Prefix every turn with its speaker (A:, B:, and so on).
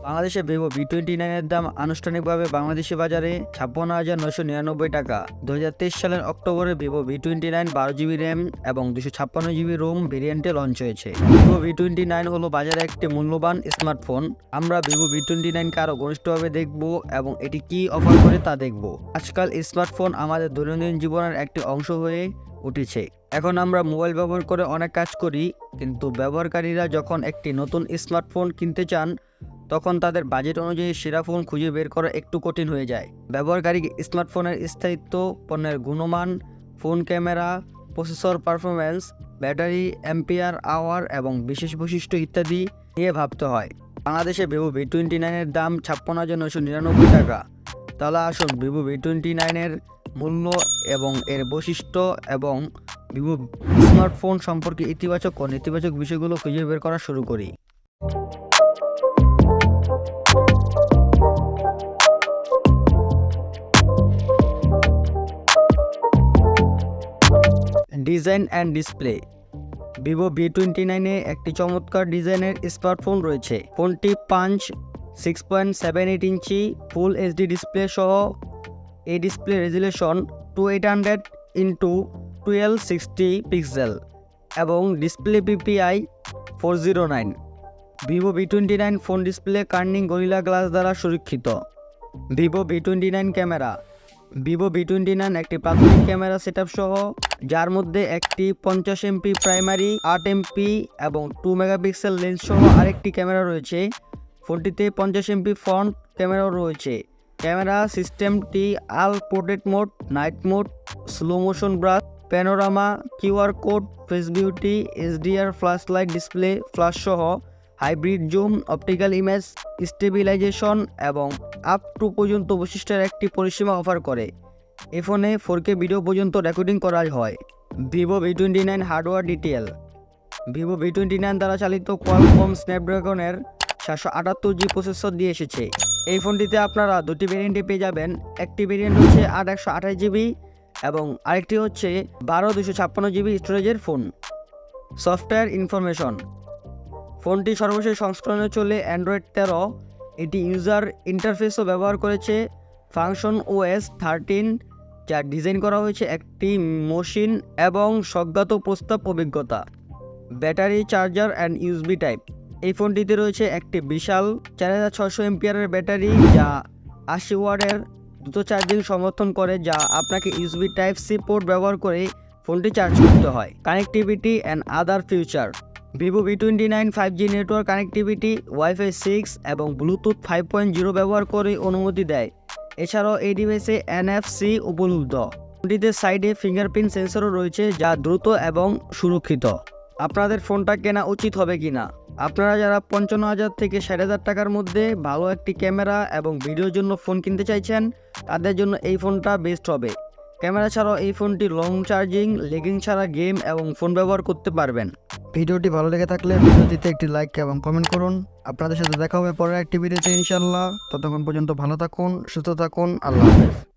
A: বাংলাদেশে Vivo V29 এর দাম আনুষ্ঠানিকভাবে বাংলাদেশি বাজারে ৫৬,৯৯৯ টাকা। ২০২৩ সালের অক্টোবরে ভিভো V29 12GB র্যাম এবং 256GB রোম ভেরিয়েন্টে লঞ্চ হয়েছে। ভিভো V29 হলো বাজারে একটি মূল্যবান স্মার্টফোন। আমরা ভিভো V29 কে আরও ঘনিষ্ঠভাবে দেখব এবং এটি কি অফার করে তা দেখব। আজকাল স্মার্টফোন আমাদের দৈনন্দিন জীবনের একটি অংশ হয়ে উঠেছে। এখন আমরা মোবাইল ব্যবহার করে অনেক কাজ করি, কিন্তু ব্যবহারকারীরা যখন একটি নতুন স্মার্টফোন কিনতে চান তখন তাদের বাজেট অনুযায়ী সেরা ফোন খুঁজে বের করা একটু কঠিন হয়ে যায়। ব্যবহারকারী স্মার্টফোনের স্থায়িত্ব, পণ্যের গুণমান, phone camera, processor performance, battery ampere hour এবং বিশেষ বৈশিষ্ট্য ইত্যাদি নিয়ে ভাবতে হয়। বাংলাদেশে ভিভো V29 এর দাম ৫৬,৯৯৯ টাকা। তাহলে আসুন ভিভো V29 এর মূল্য এবং এর বৈশিষ্ট্য এবং ভিভো স্মার্টফোন সম্পর্কে ইতিবাচক ও নেতিবাচক বিষয়গুলো খুঁজে বের করা শুরু করি। Design and display. Vivo V29 এ একটি চমৎকার ডিজাইনের স্মার্টফোন রয়েছে। ফোনটি punch 6.78 inch full HD display সহ। এই ডিসপ্লে রেজুলেশন 2800x1260 পিক্সেল এবং display PPI 409। Vivo V29 phone display Corning Gorilla glass দ্বারা সুরক্ষিত। Vivo V29 camera. Vivo V29 একটি প্রাথমিক ক্যামেরা সেটআপ সহ, যার মধ্যে একটি 50MP প্রাইমারি, 8MP এবং 2 মেগাপিক্সেল লেন্স সহ আরেকটি ক্যামেরা রয়েছে। ফোনটিতে 50MP ফ্রন্ট ক্যামেরাও রয়েছে। ক্যামেরা সিস্টেমটি আল portrait mode, night mode, slow motion brush, panorama, QR code, face beauty, HDR flash light display flash সহ hybrid zoom, optical image stabilisation এবং আপ টু পর্যন্ত বৈশিষ্ট্যের একটি পরিসীমা অফার করে। এই ফোনে 4K ভিডিও পর্যন্ত রেকর্ডিং করা হয়। Vivo V29 hardware detail. Vivo V29 দ্বারা চালিত কোয়ালকম স্ন্যাপড্রাগনের 778G প্রসেসর দিয়ে এসেছে। এই ফোনটিতে আপনারা দুটি ভেরিয়েন্টে পেয়ে যাবেন। একটি ভেরিয়েন্ট হচ্ছে 8/128GB এবং আরেকটি হচ্ছে 12/256GB স্টোরেজের ফোন। Software information. ফোনটি সর্বশেষ সংস্করণে চলে অ্যান্ড্রয়েড 13। এটি ইউজার ইন্টারফেসও ব্যবহার করেছে ফাংশন OS 13, যা ডিজাইন করা হয়েছে একটি মসৃণ এবং স্বজ্ঞাত প্রস্তাব অভিজ্ঞতা। Battery, charger and USB type. এই ফোনটিতে রয়েছে একটি বিশাল 4600 এমপিয়ারের ব্যাটারি, যা 80 ওয়াটের দ্রুত চার্জিং সমর্থন করে, যা আপনাকে USB টাইপ C পোর্ট ব্যবহার করে ফোনটি চার্জ করতে হয়। Connectivity and other future. Vivo V29 5G network connectivity, Wi-Fi 6 এবং ব্লুটুথ 5.0 ব্যবহার করে অনুমতি দেয়। এছাড়াও এই ডিভাইসে NFC উপলব্ধ। ফোনটিতে সাইডে ফিঙ্গারপ্রিন্ট সেন্সরও রয়েছে, যা দ্রুত এবং সুরক্ষিত। আপনাদের ফোনটা কেনা উচিত হবে কিনা? আপনারা যারা 55,000 থেকে 60,000 টাকার মধ্যে ভালো একটি ক্যামেরা এবং ভিডিওর জন্য ফোন কিনতে চাইছেন, তাদের জন্য এই ফোনটা বেস্ট হবে। ক্যামেরা ছাড়াও এই ফোনটি লং চার্জিং, লেগিং ছাড়া গেম এবং ফোন ব্যবহার করতে পারবেন। ভিডিওটি ভালো লেগে থাকলে ভিডিওটিতে একটি লাইক এবং কমেন্ট করুন। আপনাদের সাথে দেখা হবে পরের একটি ভিডিওতে ইনশাআল্লাহ। ততক্ষণ পর্যন্ত ভালো থাকুন, সুস্থ থাকুন। আল্লাহ হাফেজ।